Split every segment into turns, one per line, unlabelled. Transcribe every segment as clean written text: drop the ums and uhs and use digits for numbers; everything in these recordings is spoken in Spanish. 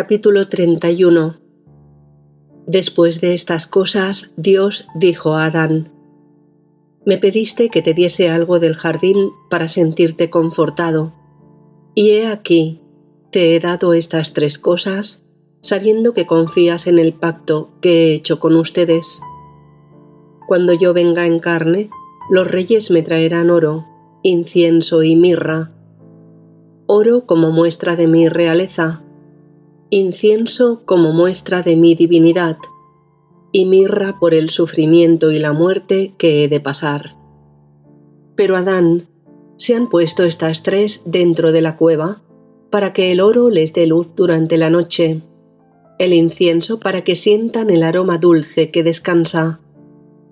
Capítulo 31. Después de estas cosas, Dios dijo a Adán: Me pediste que te diese algo del jardín para sentirte confortado, y he aquí, te he dado estas 3 cosas, sabiendo que confías en el pacto que he hecho con ustedes. Cuando yo venga en carne, los reyes me traerán oro, incienso y mirra. Oro como muestra de mi realeza, incienso como muestra de mi divinidad, y mirra por el sufrimiento y la muerte que he de pasar. Pero Adán, se han puesto estas 3 dentro de la cueva, para que el oro les dé luz durante la noche, el incienso para que sientan el aroma dulce que descansa,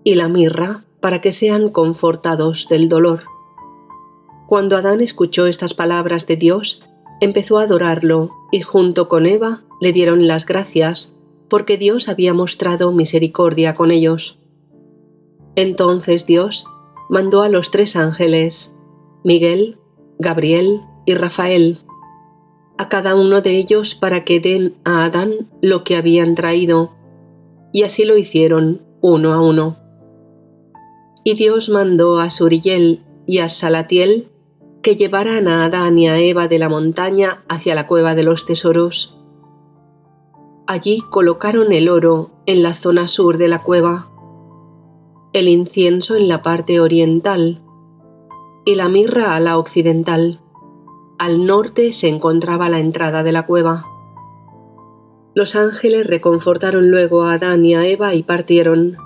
y la mirra para que sean confortados del dolor. Cuando Adán escuchó estas palabras de Dios, empezó a adorarlo, y junto con Eva le dieron las gracias, porque Dios había mostrado misericordia con ellos. Entonces Dios mandó a los 3 ángeles, Miguel, Gabriel y Rafael, a cada uno de ellos para que den a Adán lo que habían traído, y así lo hicieron uno a uno. Y Dios mandó a Suriel y a Salatiel que llevaran a Adán y a Eva de la montaña hacia la cueva de los tesoros. Allí colocaron el oro en la zona sur de la cueva, el incienso en la parte oriental y la mirra a la occidental. Al norte se encontraba la entrada de la cueva. Los ángeles reconfortaron luego a Adán y a Eva y partieron.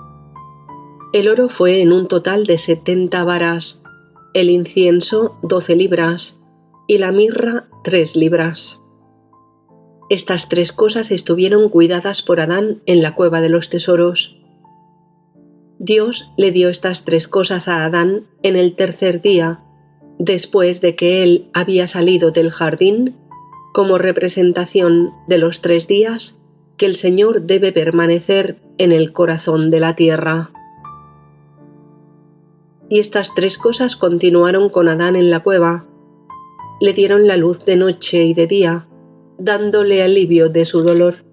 El oro fue en un total de 70 varas, el incienso 12 libras y la mirra 3 libras. Estas 3 cosas estuvieron cuidadas por Adán en la cueva de los tesoros. Dios le dio estas 3 cosas a Adán en el tercer día, después de que él había salido del jardín, como representación de los 3 días que el Señor debe permanecer en el corazón de la tierra. Y estas 3 cosas continuaron con Adán en la cueva. Le dieron la luz de noche y de día, dándole alivio de su dolor.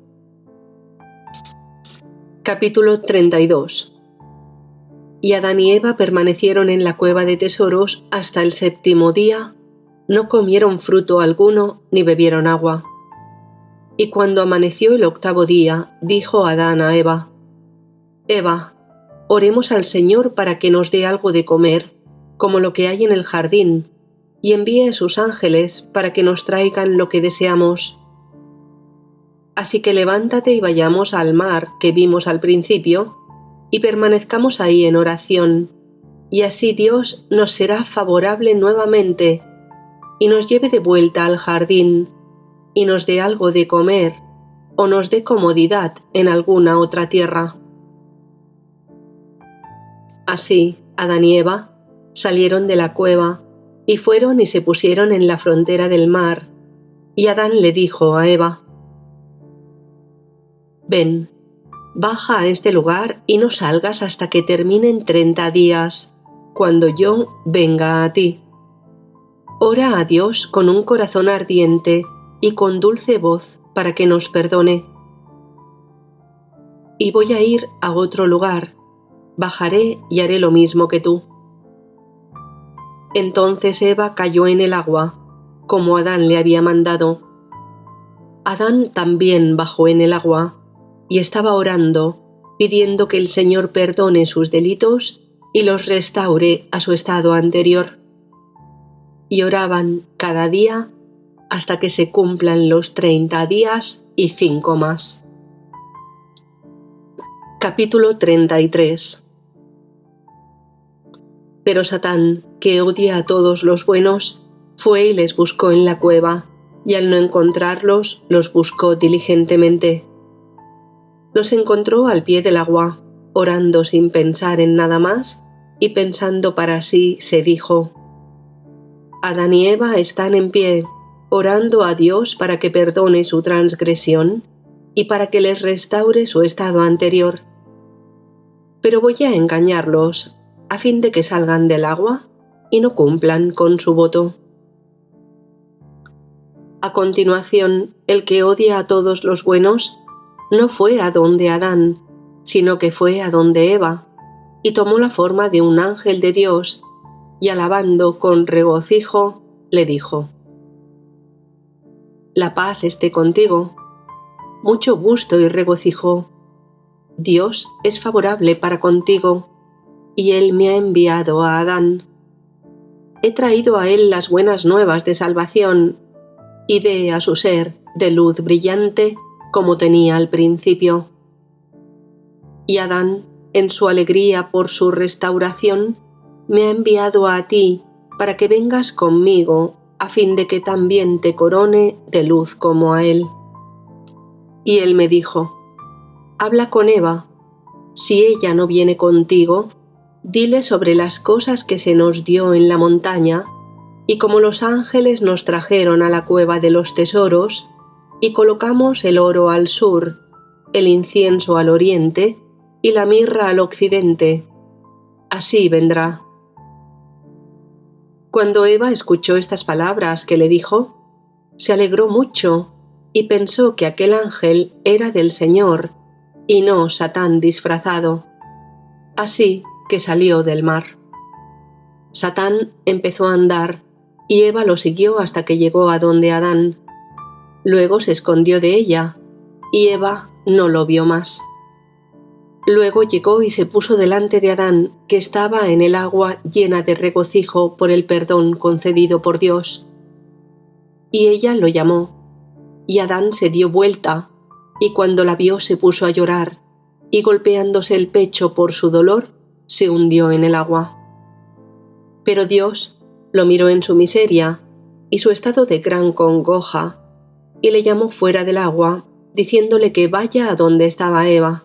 Capítulo 32. Y Adán y Eva permanecieron en la cueva de tesoros hasta el 7º día, no comieron fruto alguno ni bebieron agua. Y cuando amaneció el 8º día, dijo Adán a Eva: Eva, oremos al Señor para que nos dé algo de comer, como lo que hay en el jardín, y envíe a sus ángeles para que nos traigan lo que deseamos. Así que levántate y vayamos al mar que vimos al principio, y permanezcamos ahí en oración, y así Dios nos será favorable nuevamente, y nos lleve de vuelta al jardín, y nos dé algo de comer, o nos dé comodidad en alguna otra tierra. Así, Adán y Eva salieron de la cueva, y fueron y se pusieron en la frontera del mar, y Adán le dijo a Eva: Ven, baja a este lugar y no salgas hasta que terminen 30 días, cuando yo venga a ti. Ora a Dios con un corazón ardiente y con dulce voz para que nos perdone. Y voy a ir a otro lugar, bajaré y haré lo mismo que tú. Entonces Eva cayó en el agua, como Adán le había mandado. Adán también bajó en el agua, y estaba orando, pidiendo que el Señor perdone sus delitos y los restaure a su estado anterior. Y oraban cada día hasta que se cumplan los 30 días y 5 más. Capítulo 33. Pero Satán, que odia a todos los buenos, fue y les buscó en la cueva, y al no encontrarlos, los buscó diligentemente. Los encontró al pie del agua, orando sin pensar en nada más, y pensando para sí, se dijo: Adán y Eva están en pie, orando a Dios para que perdone su transgresión y para que les restaure su estado anterior. Pero voy a engañarlos, a fin de que salgan del agua y no cumplan con su voto. A continuación, el que odia a todos los buenos no fue a donde Adán, sino que fue a donde Eva, y tomó la forma de un ángel de Dios, y alabando con regocijo, le dijo: «La paz esté contigo». Mucho gusto y regocijo. Dios es favorable para contigo, y Él me ha enviado a Adán. He traído a él las buenas nuevas de salvación, y dé a su ser de luz brillante como tenía al principio. Y Adán, en su alegría por su restauración, me ha enviado a ti para que vengas conmigo, a fin de que también te corone de luz como a él. Y él me dijo: «Habla con Eva. Si ella no viene contigo, dile sobre las cosas que se nos dio en la montaña, y como los ángeles nos trajeron a la cueva de los tesoros, y colocamos el oro al sur, el incienso al oriente, y la mirra al occidente. Así vendrá». Cuando Eva escuchó estas palabras que le dijo, se alegró mucho y pensó que aquel ángel era del Señor y no Satán disfrazado. Así que salió del mar. Satán empezó a andar y Eva lo siguió hasta que llegó a donde Adán. Luego se escondió de ella y Eva no lo vio más. Luego llegó y se puso delante de Adán, que estaba en el agua llena de regocijo por el perdón concedido por Dios. Y ella lo llamó, y Adán se dio vuelta, y cuando la vio se puso a llorar, y golpeándose el pecho por su dolor, se hundió en el agua. Pero Dios lo miró en su miseria y su estado de gran congoja, y le llamó fuera del agua, diciéndole que vaya a donde estaba Eva.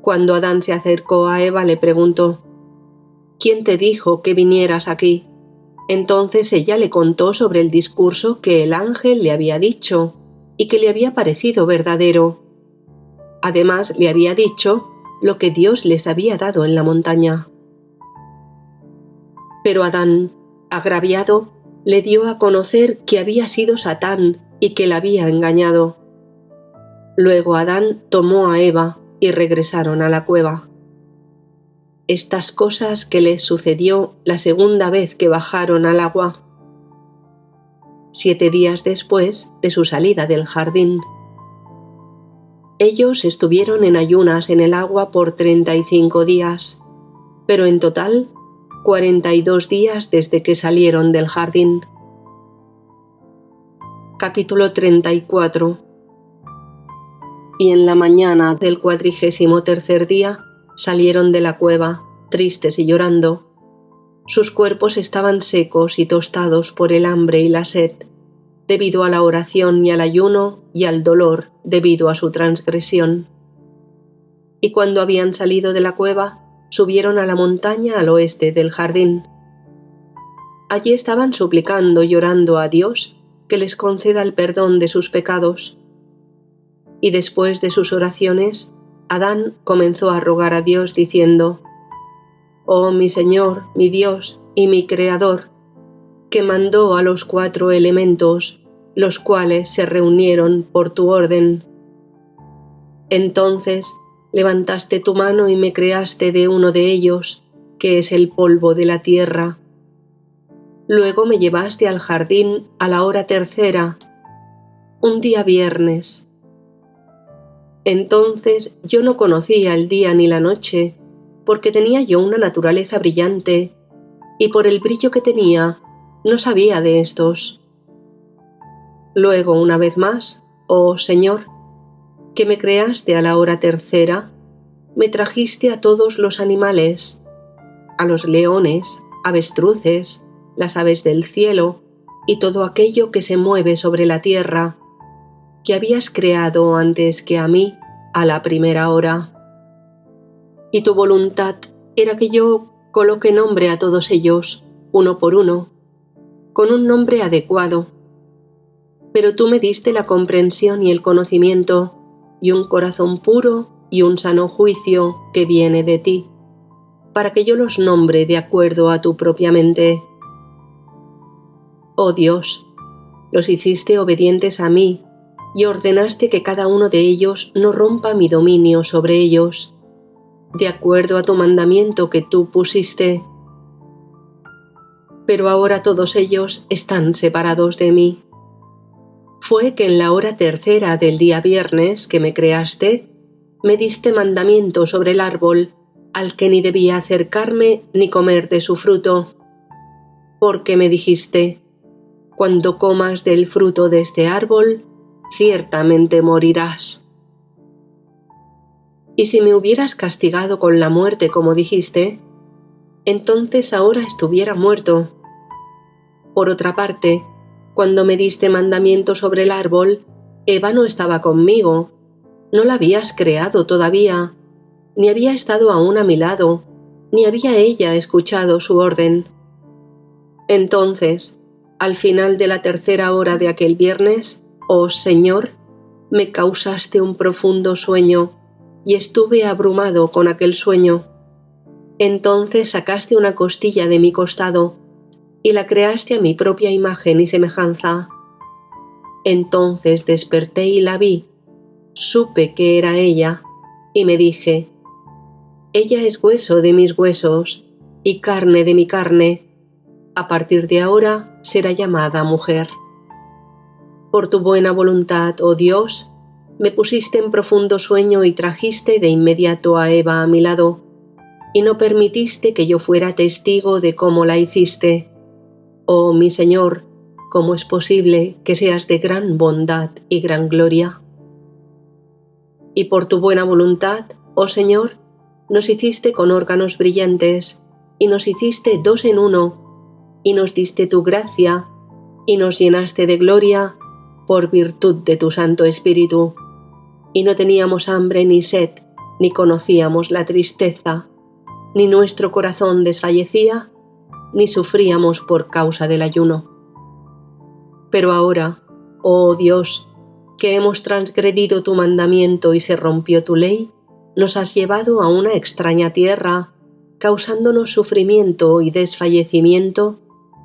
Cuando Adán se acercó a Eva, le preguntó: «¿Quién te dijo que vinieras aquí?». Entonces ella le contó sobre el discurso que el ángel le había dicho y que le había parecido verdadero. Además, le había dicho lo que Dios les había dado en la montaña. Pero Adán, agraviado, le dio a conocer que había sido Satán y que la había engañado. Luego Adán tomó a Eva y regresaron a la cueva. Estas cosas que les sucedió la segunda vez que bajaron al agua, 7 días después de su salida del jardín. Ellos estuvieron en ayunas en el agua por 35 días, pero en total 42 días desde que salieron del jardín. Capítulo 34. Y en la mañana del 43º día salieron de la cueva, tristes y llorando. Sus cuerpos estaban secos y tostados por el hambre y la sed, debido a la oración y al ayuno y al dolor debido a su transgresión. Y cuando habían salido de la cueva, subieron a la montaña al oeste del jardín. Allí estaban suplicando y llorando a Dios que les conceda el perdón de sus pecados. Y después de sus oraciones, Adán comenzó a rogar a Dios diciendo: «Oh mi Señor, mi Dios y mi Creador, que mandó a los 4 elementos, los cuales se reunieron por tu orden. Entonces levantaste tu mano y me creaste de uno de ellos, que es el polvo de la tierra. Luego me llevaste al jardín a la hora 3, un día viernes. Entonces yo no conocía el día ni la noche, porque tenía yo una naturaleza brillante, y por el brillo que tenía, no sabía de estos. Luego, una vez más, oh Señor, que me creaste a la hora 3, me trajiste a todos los animales, a los leones, avestruces, las aves del cielo, y todo aquello que se mueve sobre la tierra, que habías creado antes que a mí, a la primera hora. Y tu voluntad era que yo coloque nombre a todos ellos, uno por uno, con un nombre adecuado. Pero tú me diste la comprensión y el conocimiento, y un corazón puro y un sano juicio que viene de ti, para que yo los nombre de acuerdo a tu propia mente. Oh Dios, Los hiciste obedientes a mí y ordenaste que cada uno de ellos no rompa mi dominio sobre ellos, de acuerdo a tu mandamiento que tú pusiste. Pero ahora todos ellos están separados de mí. Fue que en la hora tercera del día viernes que me creaste, me diste mandamiento sobre el árbol al que ni debía acercarme ni comer de su fruto, porque me dijiste: cuando comas del fruto de este árbol, ciertamente morirás. Y si me hubieras castigado con la muerte como dijiste, entonces ahora estuviera muerto. Por otra parte, cuando me diste mandamiento sobre el árbol, Eva no estaba conmigo, no la habías creado todavía, ni había estado aún a mi lado, ni había ella escuchado su orden. Entonces, al final de la tercera hora de aquel viernes, oh Señor, me causaste un profundo sueño, y estuve abrumado con aquel sueño. Entonces sacaste una costilla de mi costado, y la creaste a mi propia imagen y semejanza. Entonces desperté y la vi, supe que era ella, y me dije: ella es hueso de mis huesos, y carne de mi carne. A partir de ahora será llamada mujer. Por tu buena voluntad, oh Dios, me pusiste en profundo sueño y trajiste de inmediato a Eva a mi lado, y no permitiste que yo fuera testigo de cómo la hiciste. Oh mi Señor, ¿cómo es posible que seas de gran bondad y gran gloria? Y por tu buena voluntad, oh Señor, nos hiciste con órganos brillantes, y nos hiciste dos en uno, y nos diste tu gracia, y nos llenaste de gloria por virtud de tu Santo Espíritu. Y no teníamos hambre ni sed, ni conocíamos la tristeza, ni nuestro corazón desfallecía, ni sufríamos por causa del ayuno. Pero ahora, oh Dios, que hemos transgredido tu mandamiento y se rompió tu ley, nos has llevado a una extraña tierra, causándonos sufrimiento y desfallecimiento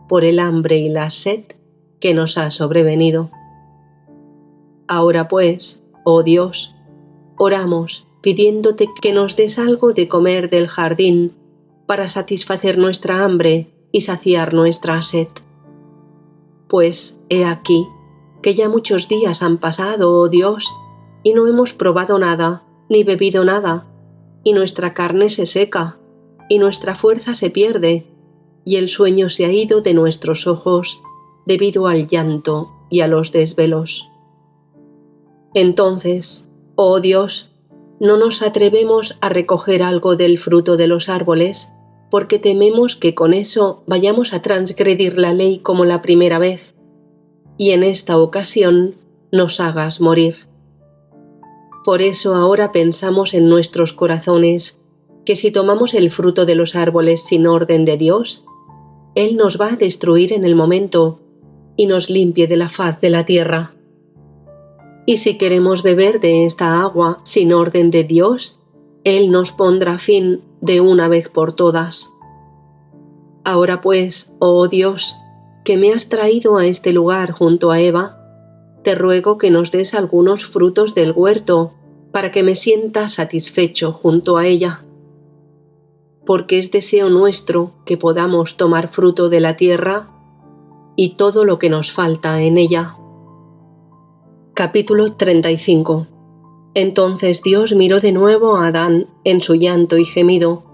por el hambre y la sed que nos ha sobrevenido. Ahora pues, oh Dios, oramos pidiéndote que nos des algo de comer del jardín para satisfacer nuestra hambre y saciar nuestra sed. Pues he aquí que ya muchos días han pasado, oh Dios, y no hemos probado nada, ni bebido nada, y nuestra carne se seca, y nuestra fuerza se pierde, y el sueño se ha ido de nuestros ojos debido al llanto y a los desvelos. Entonces, oh Dios, no nos atrevemos a recoger algo del fruto de los árboles, porque tememos que con eso vayamos a transgredir la ley como la primera vez, y en esta ocasión nos hagas morir. Por eso ahora pensamos en nuestros corazones que si tomamos el fruto de los árboles sin orden de Dios, Él nos va a destruir en el momento y nos limpie de la faz de la tierra. Y si queremos beber de esta agua sin orden de Dios, Él nos pondrá fin de una vez por todas. Ahora pues, oh Dios, que me has traído a este lugar junto a Eva, te ruego que nos des algunos frutos del huerto para que me sienta satisfecho junto a ella. Porque es deseo nuestro que podamos tomar fruto de la tierra y todo lo que nos falta en ella. Capítulo 35. Entonces Dios miró de nuevo a Adán en su llanto y gemido,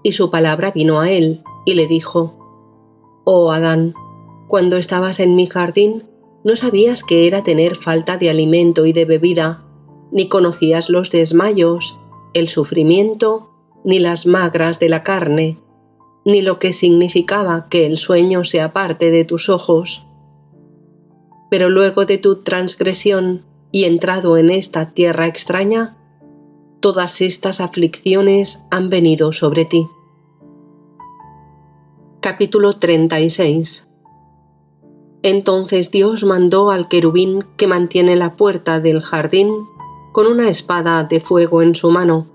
y su palabra vino a él, y le dijo: Oh Adán, cuando estabas en mi jardín, no sabías qué era tener falta de alimento y de bebida, ni conocías los desmayos, el sufrimiento, ni las magras de la carne, ni lo que significaba que el sueño se aparte de tus ojos. Pero luego de tu transgresión y entrado en esta tierra extraña, todas estas aflicciones han venido sobre ti. Capítulo 36. Entonces Dios mandó al querubín que mantiene la puerta del jardín con una espada de fuego en su mano,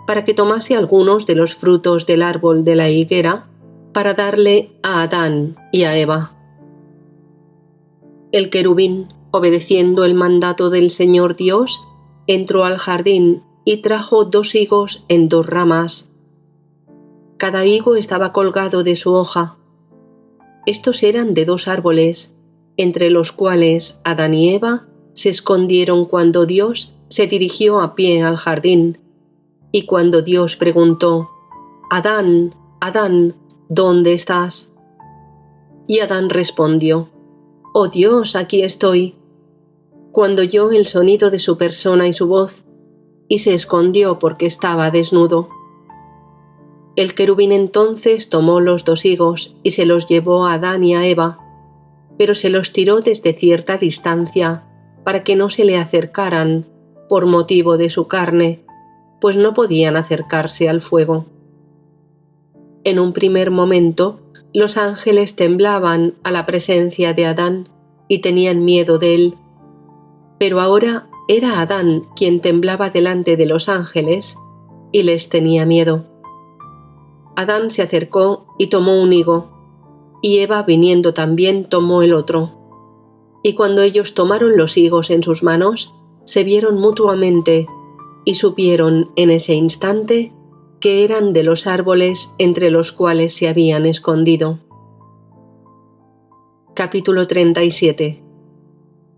para que tomase algunos de los frutos del árbol de la higuera para darle a Adán y a Eva. El querubín, obedeciendo el mandato del Señor Dios, entró al jardín y trajo 2 higos en 2 ramas. Cada higo estaba colgado de su hoja. Estos eran de 2 árboles, entre los cuales Adán y Eva se escondieron cuando Dios se dirigió a pie al jardín. Y cuando Dios preguntó: «Adán, Adán, ¿dónde estás?». Y Adán respondió: «Oh Dios, aquí estoy». Cuando oyó el sonido de su persona y su voz, y se escondió porque estaba desnudo. El querubín entonces tomó los 2 higos y se los llevó a Adán y a Eva, pero se los tiró desde cierta distancia para que no se le acercaran por motivo de su carne, pues no podían acercarse al fuego. En un primer momento, los ángeles temblaban a la presencia de Adán y tenían miedo de él, pero ahora era Adán quien temblaba delante de los ángeles y les tenía miedo. Adán se acercó y tomó un higo, y Eva, viniendo también, tomó el otro. Y cuando ellos tomaron los higos en sus manos, se vieron mutuamente y supieron en ese instante que eran de los árboles entre los cuales se habían escondido. Capítulo 37.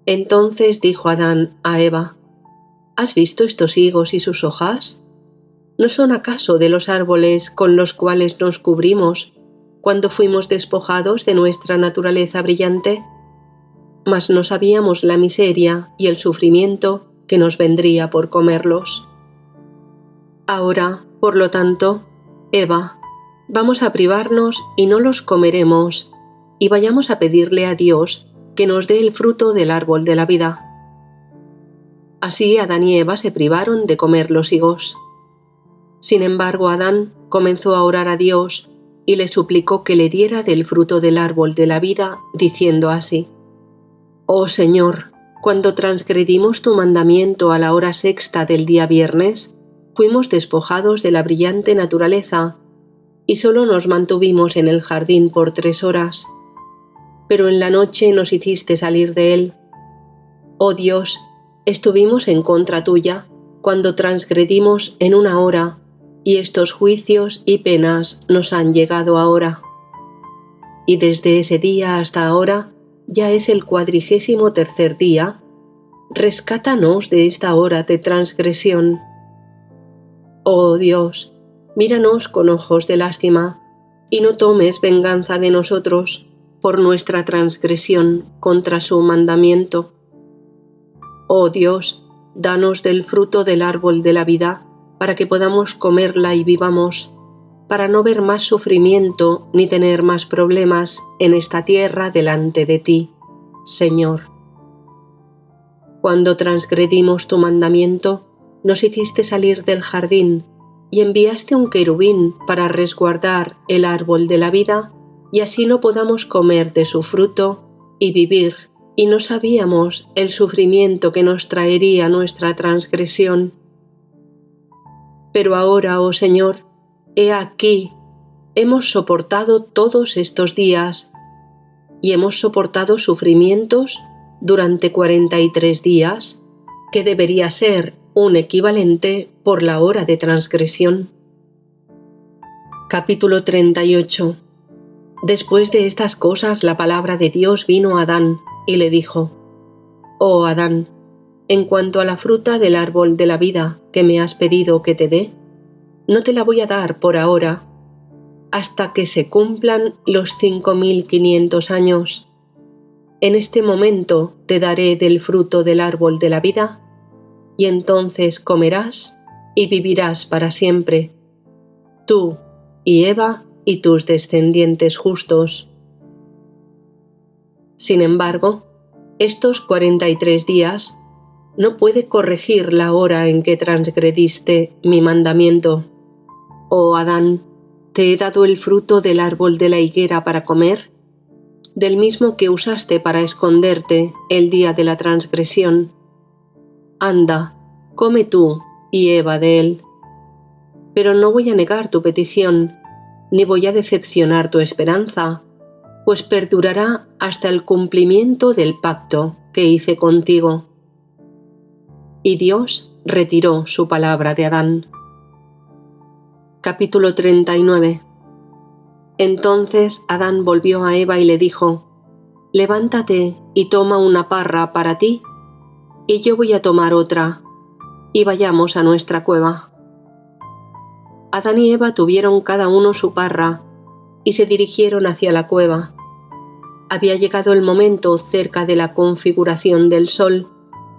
Entonces dijo Adán a Eva: «¿Has visto estos higos y sus hojas? ¿No son acaso de los árboles con los cuales nos cubrimos cuando fuimos despojados de nuestra naturaleza brillante? Mas no sabíamos la miseria y el sufrimiento que nos vendría por comerlos. Ahora, por lo tanto, Eva, vamos a privarnos y no los comeremos, y vayamos a pedirle a Dios que nos dé el fruto del árbol de la vida». Así Adán y Eva se privaron de comer los higos. Sin embargo, Adán comenzó a orar a Dios y le suplicó que le diera del fruto del árbol de la vida, diciendo así: «Oh Señor, cuando transgredimos tu mandamiento a la hora sexta del día viernes, fuimos despojados de la brillante naturaleza y solo nos mantuvimos en el jardín por 3 horas. Pero en la noche nos hiciste salir de él. Oh Dios, estuvimos en contra tuya cuando transgredimos en 1 hora, y estos juicios y penas nos han llegado ahora. Y desde ese día hasta ahora ya es el 43º día. Rescátanos de esta hora de transgresión. Oh Dios, míranos con ojos de lástima, y no tomes venganza de nosotros por nuestra transgresión contra su mandamiento. Oh Dios, danos del fruto del árbol de la vida, para que podamos comerla y vivamos, para no ver más sufrimiento ni tener más problemas en esta tierra delante de ti, Señor. Cuando transgredimos tu mandamiento, nos hiciste salir del jardín y enviaste un querubín para resguardar el árbol de la vida, y así no podamos comer de su fruto y vivir, y no sabíamos el sufrimiento que nos traería nuestra transgresión. Pero ahora, oh Señor, he aquí, hemos soportado todos estos días, y hemos soportado sufrimientos durante 43 días, que debería ser un equivalente por la hora de transgresión. Capítulo 38. Después de estas cosas, la palabra de Dios vino a Adán y le dijo: «Oh Adán, en cuanto a la fruta del árbol de la vida que me has pedido que te dé, no te la voy a dar por ahora, hasta que se cumplan los 5500 años. En este momento te daré del fruto del árbol de la vida, y entonces comerás y vivirás para siempre, tú y Eva y tus descendientes justos». Sin embargo, estos 43 días no puede corregir la hora en que transgrediste mi mandamiento. Oh Adán, ¿te he dado el fruto del árbol de la higuera para comer? Del mismo que usaste para esconderte el día de la transgresión. Anda, come tú y Eva de él. Pero no voy a negar tu petición, ni voy a decepcionar tu esperanza, pues perdurará hasta el cumplimiento del pacto que hice contigo. Y Dios retiró su palabra de Adán. Capítulo 39. Entonces Adán volvió a Eva y le dijo: Levántate y toma una parra para ti, y yo voy a tomar otra, y vayamos a nuestra cueva. Adán y Eva tuvieron cada uno su parra, y se dirigieron hacia la cueva. Había llegado el momento cerca de la configuración del sol,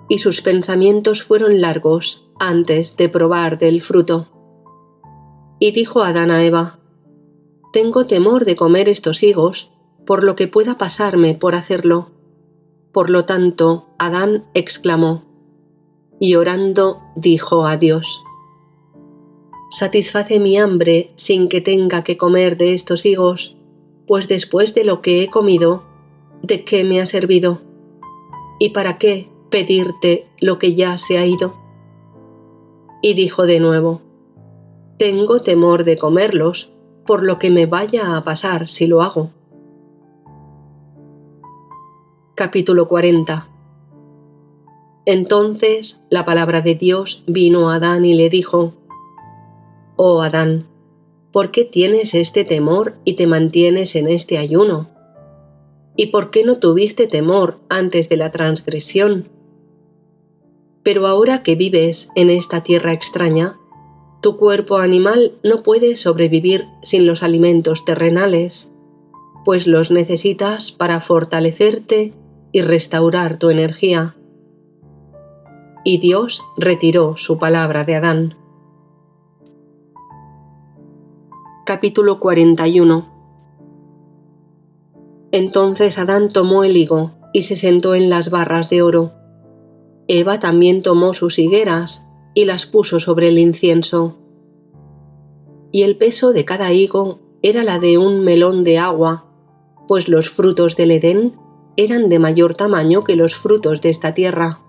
y sus pensamientos fueron largos antes de probar del fruto. Y dijo Adán a Eva: Tengo temor de comer estos higos, por lo que pueda pasarme por hacerlo. Por lo tanto, Adán exclamó, y orando dijo a Dios: Satisface mi hambre sin que tenga que comer de estos higos, pues después de lo que he comido, ¿de qué me ha servido? ¿Y para qué pedirte lo que ya se ha ido? Y dijo de nuevo: Tengo temor de comerlos, por lo que me vaya a pasar si lo hago. Capítulo 40. Entonces la palabra de Dios vino a Adán y le dijo: Oh Adán, ¿por qué tienes este temor y te mantienes en este ayuno? ¿Y por qué no tuviste temor antes de la transgresión? Pero ahora que vives en esta tierra extraña, tu cuerpo animal no puede sobrevivir sin los alimentos terrenales, pues los necesitas para fortalecerte y restaurar tu energía. Y Dios retiró su palabra de Adán. Capítulo 41. Entonces Adán tomó el higo y se sentó en las barras de oro. Eva también tomó sus higueras y las puso sobre el incienso. Y el peso de cada higo era la de un melón de agua, pues los frutos del Edén eran de mayor tamaño que los frutos de esta tierra.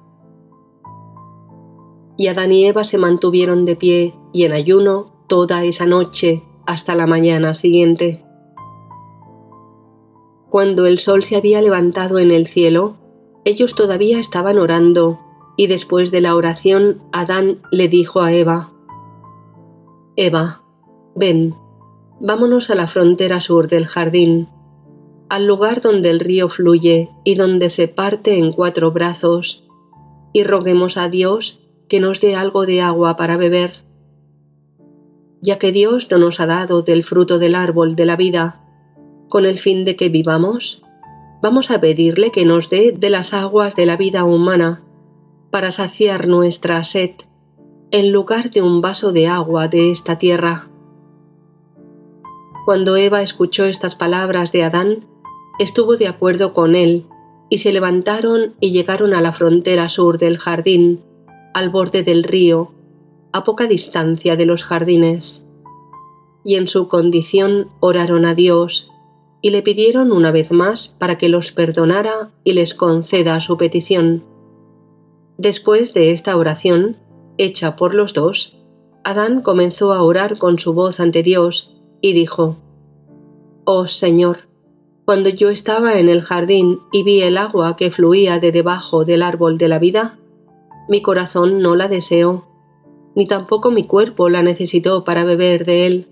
Y Adán y Eva se mantuvieron de pie y en ayuno toda esa noche hasta la mañana siguiente. Cuando el sol se había levantado en el cielo, ellos todavía estaban orando, y después de la oración Adán le dijo a Eva: Eva, ven, vámonos a la frontera sur del jardín, al lugar donde el río fluye y donde se parte en 4 brazos, y roguemos a Dios que nos dé algo de agua para beber. Ya que Dios no nos ha dado del fruto del árbol de la vida, con el fin de que vivamos, vamos a pedirle que nos dé de las aguas de la vida humana, para saciar nuestra sed, en lugar de un vaso de agua de esta tierra. Cuando Eva escuchó estas palabras de Adán, estuvo de acuerdo con él, y se levantaron y llegaron a la frontera sur del jardín, al borde del río, a poca distancia de los jardines. Y en su condición oraron a Dios, y le pidieron una vez más para que los perdonara y les conceda su petición. Después de esta oración, hecha por los dos, Adán comenzó a orar con su voz ante Dios, y dijo: Oh Señor, cuando yo estaba en el jardín y vi el agua que fluía de debajo del árbol de la vida, mi corazón no la deseó, ni tampoco mi cuerpo la necesitó para beber de él.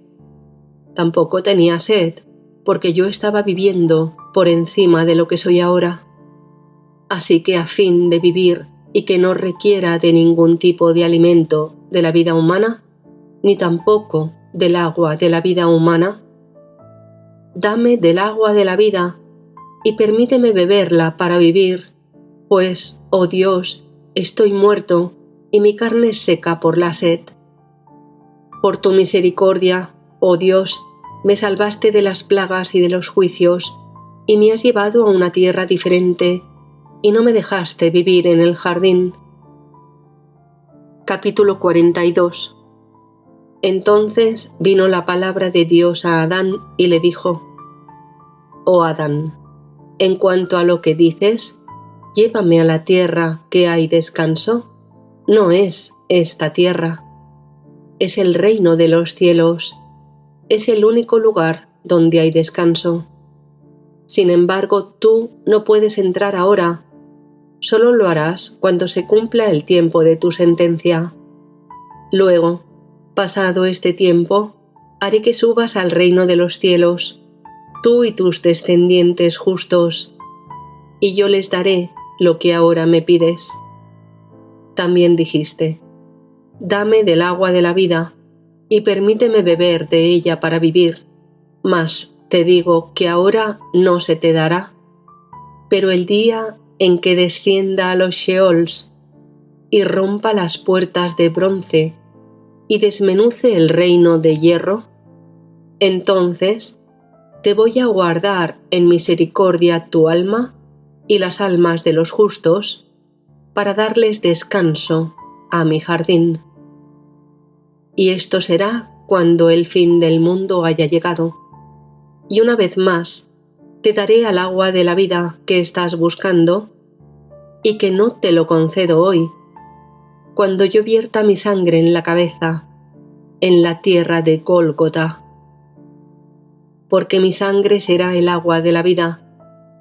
Tampoco tenía sed, porque yo estaba viviendo por encima de lo que soy ahora. Así que a fin de vivir y que no requiera de ningún tipo de alimento de la vida humana, ni tampoco del agua de la vida humana, dame del agua de la vida y permíteme beberla para vivir, pues, oh Dios, estoy muerto y mi carne seca por la sed. Por tu misericordia, oh Dios, me salvaste de las plagas y de los juicios, y me has llevado a una tierra diferente, y no me dejaste vivir en el jardín. Capítulo 42. Entonces vino la palabra de Dios a Adán y le dijo: Oh Adán, en cuanto a lo que dices, llévame a la tierra que hay descanso, no es esta tierra, es el reino de los cielos, es el único lugar donde hay descanso. Sin embargo, tú no puedes entrar ahora. Solo lo harás cuando se cumpla el tiempo de tu sentencia. Luego, pasado este tiempo, haré que subas al reino de los cielos, tú y tus descendientes justos, y yo les daré lo que ahora me pides. También dijiste: dame del agua de la vida, y permíteme beber de ella para vivir. Mas te digo que ahora no se te dará. Pero el día en que descienda a los Sheols y rompa las puertas de bronce y desmenuce el reino de hierro, entonces te voy a guardar en misericordia tu alma y las almas de los justos, para darles descanso a mi jardín. Y esto será cuando el fin del mundo haya llegado. Y una vez más te daré al agua de la vida que estás buscando, y que no te lo concedo hoy, cuando yo vierta mi sangre en la cabeza, en la tierra de Gólgota. Porque mi sangre será el agua de la vida,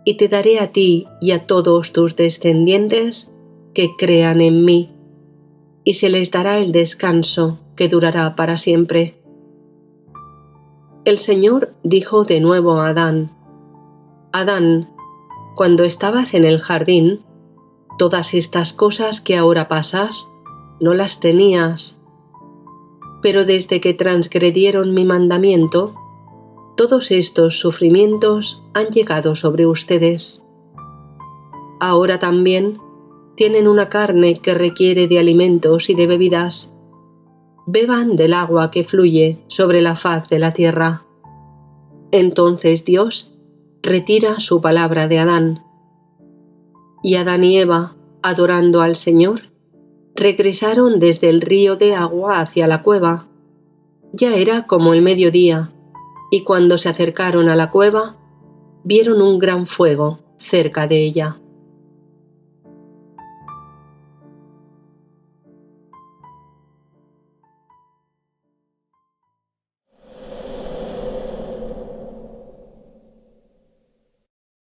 y te daré a ti y a todos tus descendientes que crean en mí, y se les dará el descanso que durará para siempre. El Señor dijo de nuevo a Adán: Adán, cuando estabas en el jardín, todas estas cosas que ahora pasas, no las tenías. Pero desde que transgredieron mi mandamiento, todos estos sufrimientos han llegado sobre ustedes. Ahora también tienen una carne que requiere de alimentos y de bebidas. Beban del agua que fluye sobre la faz de la tierra. Entonces Dios retira su palabra de Adán. Y Adán y Eva, adorando al Señor, regresaron desde el río de agua hacia la cueva. Ya era como el mediodía, y cuando se acercaron a la cueva, vieron un gran fuego cerca de ella.